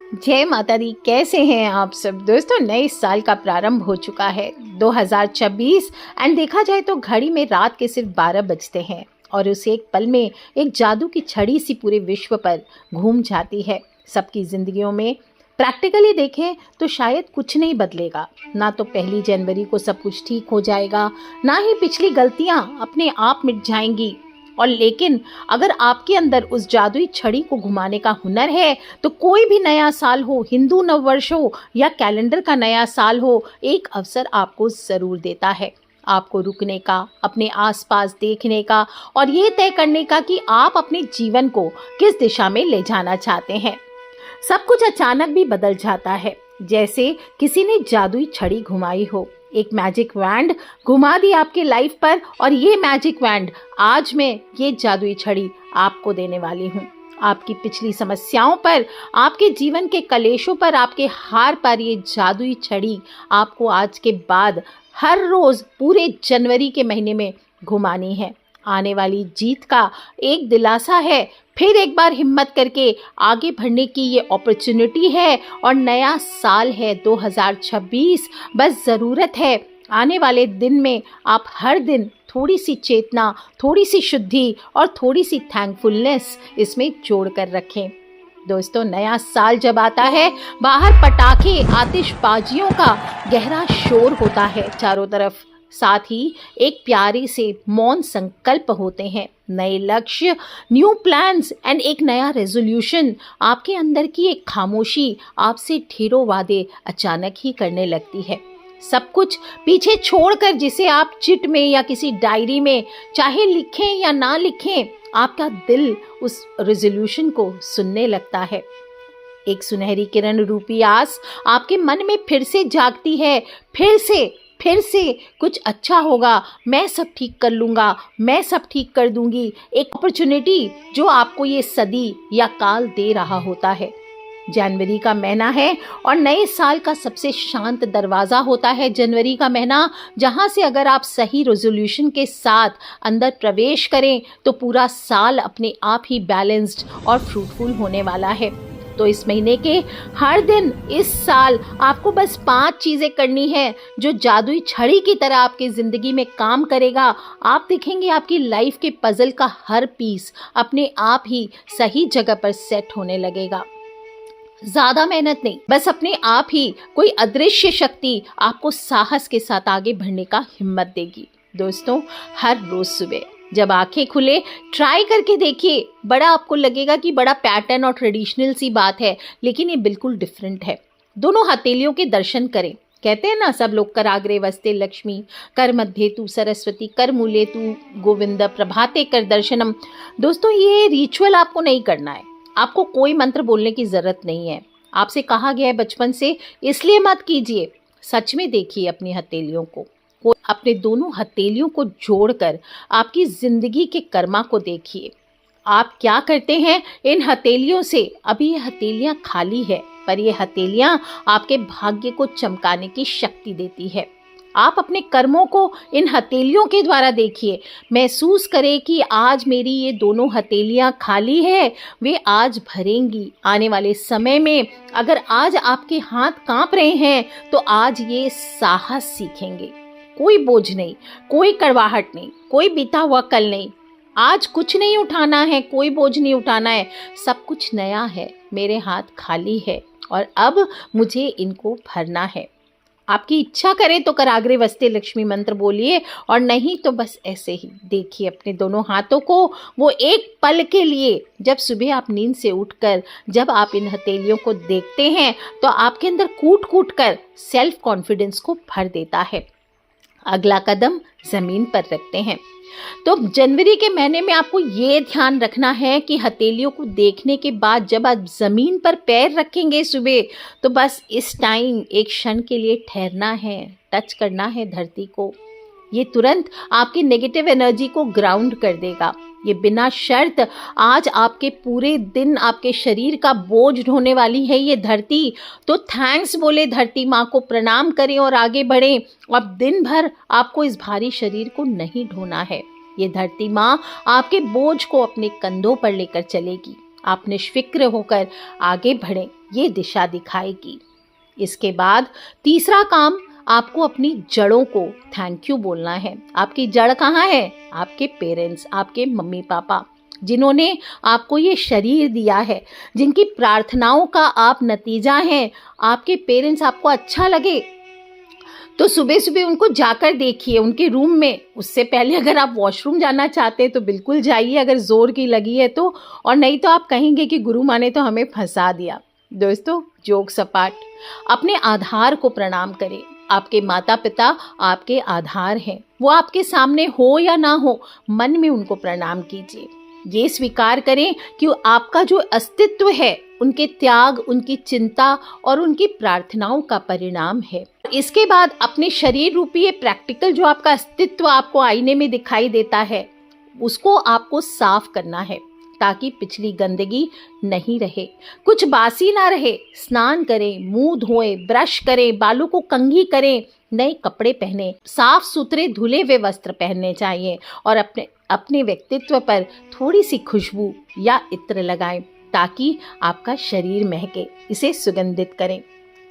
जय माता दी। कैसे हैं आप सब दोस्तों। नए साल का प्रारंभ हो चुका है 2026 एंड देखा जाए तो घड़ी में रात के सिर्फ 12 बजते हैं और उस एक पल में एक जादू की छड़ी सी पूरे विश्व पर घूम जाती है। सबकी जिंदगियों में प्रैक्टिकली देखें तो शायद कुछ नहीं बदलेगा। ना तो 1 जनवरी को सब कुछ ठीक हो जाएगा, ना ही पिछली गलतियां अपने आप मिट जाएंगी। और लेकिन अगर आपके अंदर उस जादुई छड़ी को घुमाने का हुनर है तो कोई भी नया साल हो, हिंदू नववर्ष हो या कैलेंडर का नया साल हो, एक अवसर आपको ज़रूर देता है। आपको रुकने का, अपने आसपास देखने का और ये तय करने का कि आप अपने जीवन को किस दिशा में ले जाना चाहते हैं। सब कुछ अचानक भी बदल जाता है, जैसे किसी ने जादुई छड़ी घुमाई हो। एक मैजिक वैंड घुमा दी आपके लाइफ पर और ये मैजिक वैंड आज मैं ये जादुई छड़ी आपको देने वाली हूँ। आपकी पिछली समस्याओं पर, आपके जीवन के कलेशों पर, आपके हार पर ये जादुई छड़ी आपको आज के बाद हर रोज पूरे जनवरी के महीने में घुमानी है। आने वाली जीत का एक दिलासा है, फिर एक बार हिम्मत करके आगे बढ़ने की ये अपॉर्चुनिटी है और नया साल है 2026। बस ज़रूरत है आने वाले दिन में आप हर दिन थोड़ी सी चेतना, थोड़ी सी शुद्धि और थोड़ी सी थैंकफुलनेस इसमें जोड़ कर रखें। दोस्तों, नया साल जब आता है, बाहर पटाखे, आतिशबाजियों का गहरा शोर होता है चारों तरफ। साथ ही एक प्यारे से मौन संकल्प होते हैं, नए लक्ष्य, न्यू प्लान्स एंड एक नया रेजोल्यूशन। आपके अंदर की एक खामोशी आपसे ढेरों वादे अचानक ही करने लगती है। सब कुछ पीछे छोड़कर जिसे आप चिट में या किसी डायरी में चाहे लिखें या ना लिखें, आपका दिल उस रेजोल्यूशन को सुनने लगता है। एक सुनहरी किरण रूपी आस आपके मन में फिर से जागती है। फिर से कुछ अच्छा होगा, मैं सब ठीक कर लूँगा, मैं सब ठीक कर दूँगी। एक अपॉर्चुनिटी जो आपको ये सदी या काल दे रहा होता है। जनवरी का महीना है और नए साल का सबसे शांत दरवाज़ा होता है जनवरी का महीना, जहाँ से अगर आप सही रेजोल्यूशन के साथ अंदर प्रवेश करें तो पूरा साल अपने आप ही बैलेंस्ड और फ्रूटफुल होने वाला है। तो इस महीने के हर दिन इस साल आपको बस 5 चीज़ें करनी है जो जादुई छड़ी की तरह आपकी ज़िंदगी में काम करेगा। आप देखेंगे आपकी लाइफ के पजल का हर पीस अपने आप ही सही जगह पर सेट होने लगेगा। ज़्यादा मेहनत नहीं, बस अपने आप ही कोई अदृश्य शक्ति आपको साहस के साथ आगे बढ़ने का हिम्मत देगी। दोस्तों, हर रोज़ सुबह जब आंखें खुले ट्राई करके देखिए। बड़ा आपको लगेगा कि बड़ा पैटर्न और ट्रेडिशनल सी बात है, लेकिन ये बिल्कुल डिफरेंट है। दोनों हथेलियों के दर्शन करें। कहते हैं ना सब लोग, कराग्रे वस्ते लक्ष्मी, कर मध्य तु सरस्वती, कर मूले तु गोविंद, प्रभाते कर दर्शनम। दोस्तों, ये रिचुअल आपको नहीं करना है, आपको कोई मंत्र बोलने की ज़रूरत नहीं है। आपसे कहा गया है बचपन से, इसलिए मत कीजिए। सच में देखिए अपनी हथेलियों को, अपने दोनों हथेलियों को जोड़कर आपकी ज़िंदगी के कर्मा को देखिए। आप क्या करते हैं इन हथेलियों से। अभी ये हथेलियाँ खाली है, पर ये हथेलियाँ आपके भाग्य को चमकाने की शक्ति देती है। आप अपने कर्मों को इन हथेलियों के द्वारा देखिए। महसूस करें कि आज मेरी ये दोनों हथेलियाँ खाली है, वे आज भरेंगी। आने वाले समय में अगर आज आपके हाथ कांप रहे हैं तो आज ये साहस सीखेंगे। कोई बोझ नहीं, कोई कड़वाहट नहीं, कोई बीता हुआ कल नहीं। आज कुछ नहीं उठाना है, कोई बोझ नहीं उठाना है, सब कुछ नया है। मेरे हाथ खाली है और अब मुझे इनको भरना है। आपकी इच्छा करे तो कराग्रे वस्ते लक्ष्मी मंत्र बोलिए, और नहीं तो बस ऐसे ही देखिए अपने दोनों हाथों को। वो एक पल के लिए, जब सुबह आप नींद से उठकर जब आप इन हथेलियों को देखते हैं तो आपके अंदर कूट कूट कर सेल्फ कॉन्फिडेंस को भर देता है। अगला कदम ज़मीन पर रखते हैं। तो जनवरी के महीने में आपको ये ध्यान रखना है कि हथेलियों को देखने के बाद जब आप ज़मीन पर पैर रखेंगे सुबह, तो बस इस टाइम एक क्षण के लिए ठहरना है, टच करना है धरती को। ये तुरंत आपकी नेगेटिव एनर्जी को ग्राउंड कर देगा। ये बिना शर्त आज आपके पूरे दिन आपके शरीर का बोझ ढोने वाली है ये धरती। तो थैंक्स बोले धरती माँ को, प्रणाम करें और आगे बढ़ें। अब दिन भर आपको इस भारी शरीर को नहीं ढोना है। ये धरती माँ आपके बोझ को अपने कंधों पर लेकर चलेगी। आप निष्फिक्र होकर आगे बढ़ें। ये दिशा दिखाएगी। इसके बाद तीसरा काम, आपको अपनी जड़ों को थैंक यू बोलना है। आपकी जड़ कहाँ है? आपके पेरेंट्स, आपके मम्मी पापा, जिन्होंने आपको ये शरीर दिया है, जिनकी प्रार्थनाओं का आप नतीजा हैं। आपके पेरेंट्स आपको अच्छा लगे तो सुबह सुबह उनको जाकर देखिए उनके रूम में। उससे पहले अगर आप वॉशरूम जाना चाहते हैं तो बिल्कुल जाइए, अगर जोर की लगी है तो, और नहीं तो आप कहेंगे कि गुरु माँ ने तो हमें फंसा दिया। दोस्तों, जोक सपाट, अपने आधार को प्रणाम करें। आपके माता पिता आपके आधार हैं, वो आपके सामने हो या ना हो, मन में उनको प्रणाम कीजिए। ये स्वीकार करें कि आपका जो अस्तित्व है उनके त्याग, उनकी चिंता और उनकी प्रार्थनाओं का परिणाम है। इसके बाद अपने शरीर रूपी ये प्रैक्टिकल जो आपका अस्तित्व आपको आईने में दिखाई देता है, उसको आपको साफ करना है ताकि पिछली गंदगी नहीं रहे, कुछ बासी ना रहे। स्नान करें, मुंह धोएं, ब्रश करें, बालों को कंघी करें, नए कपड़े पहने, साफ सुथरे धुले हुए वस्त्र पहनने चाहिए और अपने व्यक्तित्व पर थोड़ी सी खुशबू या इत्र लगाएं ताकि आपका शरीर महके। इसे सुगंधित करें।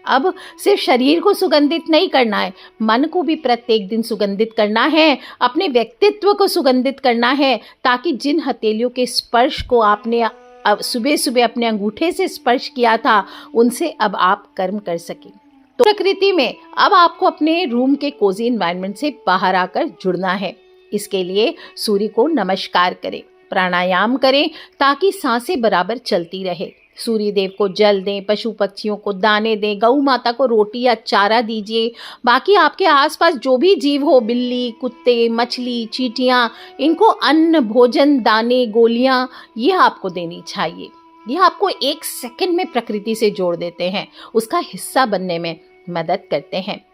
अब सिर्फ शरीर को सुगंधित नहीं करना है, मन को भी प्रत्येक दिन सुगंधित करना है, अपने व्यक्तित्व को सुगंधित करना है, ताकि जिन हथेलियों के स्पर्श को आपने सुबह सुबह अपने अंगूठे से स्पर्श किया था, उनसे अब आप कर्म कर सकें। तो प्रकृति में अब आपको अपने रूम के कोजी एनवायरनमेंट से बाहर आकर जुड़ना है। इसके लिए सूर्य को नमस्कार करें, प्राणायाम करें ताकि सांसें बराबर चलती रहे। सूर्य देव को जल दें, पशु पक्षियों को दाने दें, गौ माता को रोटी या चारा दीजिए। बाकी आपके आसपास जो भी जीव हो, बिल्ली, कुत्ते, मछली, चींटियां, इनको अन्न, भोजन, दाने, गोलियां, ये आपको देनी चाहिए। ये आपको एक सेकंड में प्रकृति से जोड़ देते हैं, उसका हिस्सा बनने में मदद करते हैं।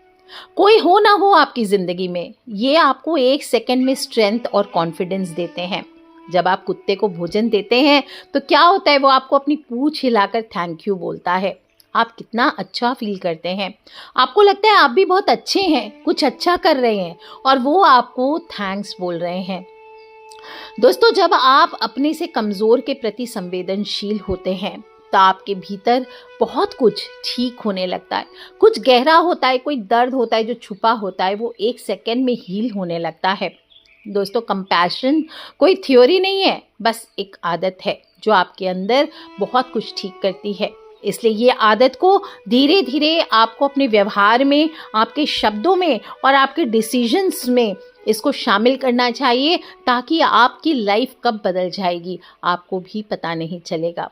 कोई हो ना हो आपकी जिंदगी में, ये आपको एक सेकंड में स्ट्रेंथ और कॉन्फिडेंस देते हैं। जब आप कुत्ते को भोजन देते हैं तो क्या होता है, वो आपको अपनी पूंछ हिलाकर थैंक यू बोलता है। आप कितना अच्छा फील करते हैं, आपको लगता है आप भी बहुत अच्छे हैं, कुछ अच्छा कर रहे हैं, और वो आपको थैंक्स बोल रहे हैं। दोस्तों, जब आप अपने से कमज़ोर के प्रति संवेदनशील होते हैं तो आपके भीतर बहुत कुछ ठीक होने लगता है। कुछ गहरा होता है, कोई दर्द होता है जो छुपा होता है, वो एक सेकंड में हील होने लगता है। दोस्तों, कंपैशन कोई थ्योरी नहीं है, बस एक आदत है जो आपके अंदर बहुत कुछ ठीक करती है। इसलिए ये आदत को धीरे धीरे आपको अपने व्यवहार में, आपके शब्दों में और आपके डिसीजंस में इसको शामिल करना चाहिए, ताकि आपकी लाइफ कब बदल जाएगी आपको भी पता नहीं चलेगा।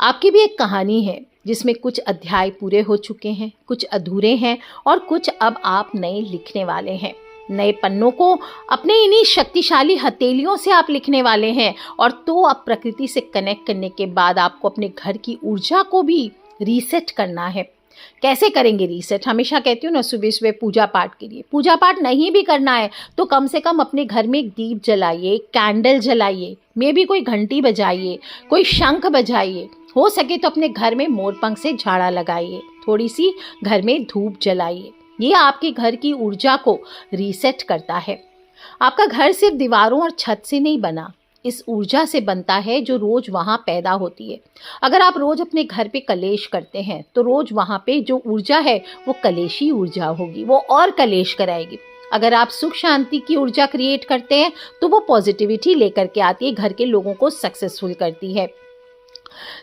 आपकी भी एक कहानी है जिसमें कुछ अध्याय पूरे हो चुके हैं, कुछ अधूरे हैं और कुछ अब आप नए लिखने वाले हैं। नए पन्नों को अपने इन्हीं शक्तिशाली हथेलियों से आप लिखने वाले हैं। और तो अब प्रकृति से कनेक्ट करने के बाद आपको अपने घर की ऊर्जा को भी रीसेट करना है। कैसे करेंगे रीसेट? हमेशा कहती हूँ ना, सुबह सुबह पूजा पाठ के लिए। पूजा पाठ नहीं भी करना है तो कम से कम अपने घर में एक दीप जलाइए, एक कैंडल जलाइए, मे भी कोई घंटी बजाइए, कोई शंख बजाइए, हो सके तो अपने घर में मोरपंख से झाड़ा लगाइए, थोड़ी सी घर में धूप जलाइए। ये आपके घर की ऊर्जा को रीसेट करता है। आपका घर सिर्फ दीवारों और छत से नहीं बना, इस ऊर्जा से बनता है जो रोज वहाँ पैदा होती है। अगर आप रोज अपने घर पे कलेश करते हैं तो रोज वहाँ पे जो ऊर्जा है वो कलेशी ऊर्जा होगी, वो और कलेश कराएगी। अगर आप सुख शांति की ऊर्जा क्रिएट करते हैं तो वो पॉजिटिविटी लेकर के आती है, घर के लोगों को सक्सेसफुल करती है।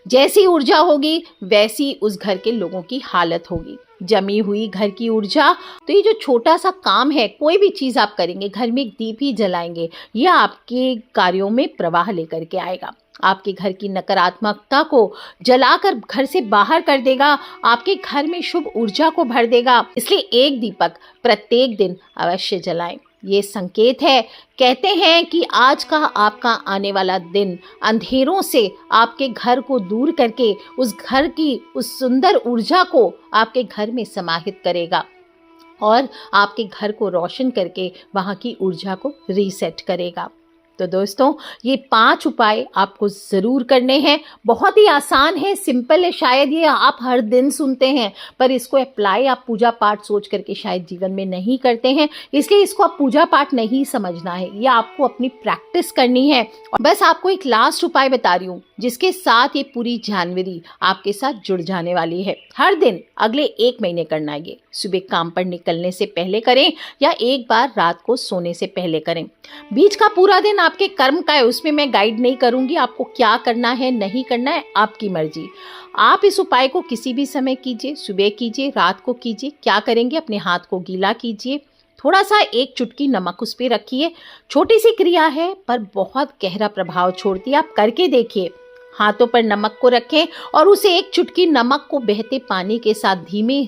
जैसी ऊर्जा होगी वैसी उस घर के लोगों की हालत होगी। जमी हुई घर की ऊर्जा, तो ये जो छोटा सा काम है, कोई भी चीज़ आप करेंगे, घर में एक दीप ही जलाएंगे, यह आपके कार्यों में प्रवाह लेकर के आएगा। आपके घर की नकारात्मकता को जलाकर घर से बाहर कर देगा, आपके घर में शुभ ऊर्जा को भर देगा। इसलिए एक दीपक प्रत्येक दिन अवश्य जलाएं। ये संकेत है, कहते हैं कि आज का आपका आने वाला दिन अंधेरों से आपके घर को दूर करके उस घर की उस सुंदर ऊर्जा को आपके घर में समाहित करेगा और आपके घर को रोशन करके वहाँ की ऊर्जा को रीसेट करेगा। तो दोस्तों ये 5 उपाय आपको ज़रूर करने हैं। बहुत ही आसान है, सिंपल है, शायद ये आप हर दिन सुनते हैं पर इसको अप्लाई आप पूजा पाठ सोच करके शायद जीवन में नहीं करते हैं, इसलिए इसको आप पूजा पाठ नहीं समझना है, ये आपको अपनी प्रैक्टिस करनी है। और बस आपको एक लास्ट उपाय बता रही हूँ जिसके साथ ये पूरी जानवरी आपके साथ जुड़ जाने वाली है। हर दिन अगले 1 महीने करना है ये। सुबह काम पर निकलने से पहले करें या एक बार रात को सोने से पहले करें। बीच का पूरा दिन आपके कर्म का है, उसमें मैं गाइड नहीं करूंगी, आपको क्या करना है नहीं करना है आपकी मर्जी। आप इस उपाय को किसी भी समय कीजिए, सुबह कीजिए, रात को कीजिए। क्या करेंगे, अपने हाथ को गीला कीजिए, थोड़ा सा 1 चुटकी नमक उस पर रखिए। छोटी सी क्रिया है पर बहुत गहरा प्रभाव छोड़ती है, आप करके देखिए। हाथों पर नमक को रखें और उसे 1 चुटकी नमक को बहते पानी के साथ धीमे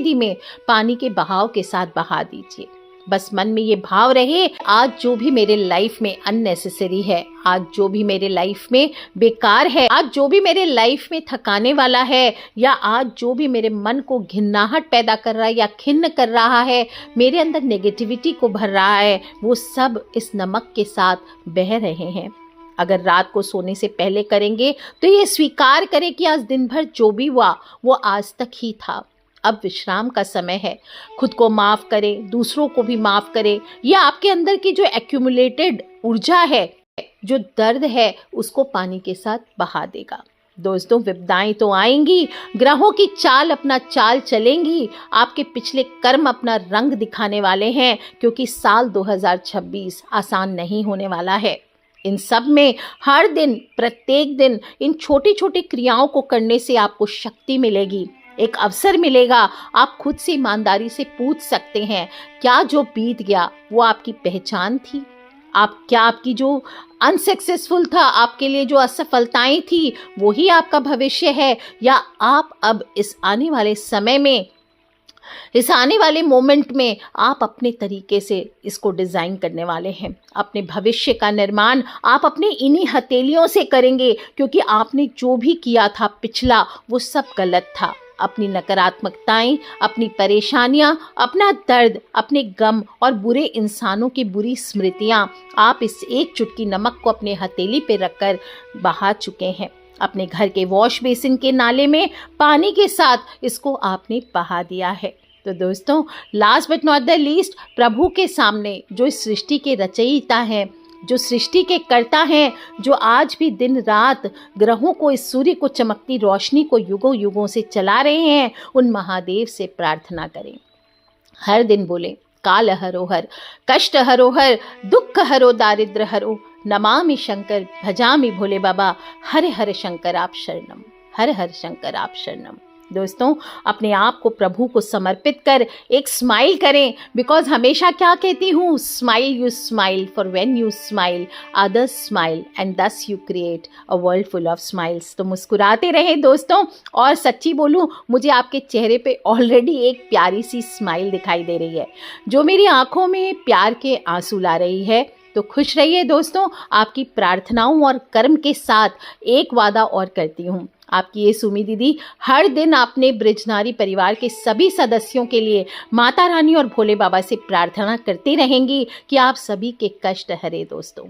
धीमे पानी के बहाव के साथ बहा दीजिए। बस मन में ये भाव रहे, आज जो भी मेरे लाइफ में अननेसेसरी है, आज जो भी मेरे लाइफ में बेकार है, आज जो भी मेरे लाइफ में थकाने वाला है, या आज जो भी मेरे मन को घिन्नाहट पैदा कर रहा है या खिन्न कर रहा है, मेरे अंदर नेगेटिविटी को भर रहा है, वो सब इस नमक के साथ बह रहे हैं। अगर रात को सोने से पहले करेंगे तो ये स्वीकार करें कि आज दिन भर जो भी हुआ वो आज तक ही था, अब विश्राम का समय है। खुद को माफ़ करें, दूसरों को भी माफ़ करें। या आपके अंदर की जो एक्यूमुलेटेड ऊर्जा है, जो दर्द है, उसको पानी के साथ बहा देगा। दोस्तों विपदाएं तो आएंगी, ग्रहों की चाल अपना चाल चलेंगी, आपके पिछले कर्म अपना रंग दिखाने वाले हैं, क्योंकि साल 2026 आसान नहीं होने वाला है। इन सब में हर दिन, प्रत्येक दिन इन छोटी छोटी क्रियाओं को करने से आपको शक्ति मिलेगी, एक अवसर मिलेगा। आप खुद से ईमानदारी से पूछ सकते हैं, क्या जो बीत गया वो आपकी पहचान थी? आपकी जो अनसक्सेसफुल था, आपके लिए जो असफलताएं थी, वही आपका भविष्य है? या आप अब इस आने वाले समय में, इस आने वाले मोमेंट में आप अपने तरीके से इसको डिज़ाइन करने वाले हैं? अपने भविष्य का निर्माण आप अपने इन्हीं हथेलियों से करेंगे, क्योंकि आपने जो भी किया था पिछला, वो सब गलत था। अपनी नकारात्मकताएं, अपनी परेशानियां, अपना दर्द, अपने गम और बुरे इंसानों की बुरी स्मृतियां आप इस 1 चुटकी नमक को अपने हथेली पे रखकर बहा चुके हैं। अपने घर के वॉश बेसिन के नाले में पानी के साथ इसको आपने बहा दिया है। तो दोस्तों last but not the least, प्रभु के सामने जो इस सृष्टि के रचयिता हैं, जो सृष्टि के कर्ता हैं, जो आज भी दिन रात ग्रहों को, इस सूर्य को, चमकती रोशनी को युगों युगों से चला रहे हैं, उन महादेव से प्रार्थना करें। हर दिन बोलें, काल हरो हर, कष्ट हरो हर, दुख हरो, दारिद्र हरो, नमामि शंकर, भजामि भोले बाबा, हर हर शंकर आप शरणम, हर हर शंकर आप शरणम। दोस्तों अपने आप को प्रभु को समर्पित कर एक स्माइल करें, बिकॉज हमेशा क्या कहती हूँ, smile you smile, for when you smile others smile and thus you create a world full of smiles. तो मुस्कुराते रहें दोस्तों। और सच्ची बोलूँ, मुझे आपके चेहरे पे ऑलरेडी एक प्यारी सी स्माइल दिखाई दे रही है, जो मेरी आंखों में प्यार के आंसू ला रही है। तो खुश रहिए दोस्तों। आपकी प्रार्थनाओं और कर्म के साथ एक वादा और करती हूँ, आपकी ये सुमी दीदी हर दिन अपने ब्रिजनारी परिवार के सभी सदस्यों के लिए माता रानी और भोले बाबा से प्रार्थना करती रहेंगी कि आप सभी के कष्ट हरे। दोस्तों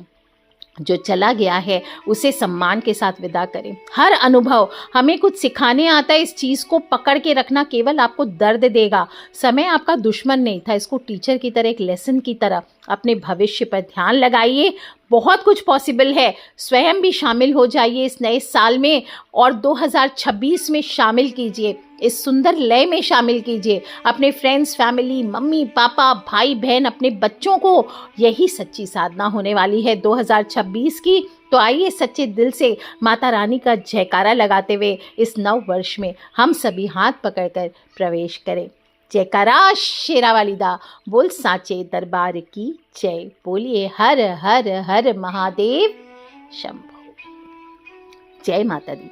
जो चला गया है उसे सम्मान के साथ विदा करें। हर अनुभव हमें कुछ सिखाने आता है, इस चीज़ को पकड़ के रखना केवल आपको दर्द देगा। समय आपका दुश्मन नहीं था, इसको टीचर की तरह, एक लेसन की तरह अपने भविष्य पर ध्यान लगाइए। बहुत कुछ पॉसिबल है, स्वयं भी शामिल हो जाइए इस नए साल में और 2026 में शामिल कीजिए, इस सुंदर लय में शामिल कीजिए अपने फ्रेंड्स, फैमिली, मम्मी पापा, भाई बहन, अपने बच्चों को। यही सच्ची साधना होने वाली है 2026 की। तो आइए सच्चे दिल से माता रानी का जयकारा लगाते हुए इस नव वर्ष में हम सभी हाथ पकड़कर प्रवेश करें। जयकारा शेरावाली दा, बोल साचे दरबार की जय। बोलिए हर हर हर महादेव शंभो। जय माता दी।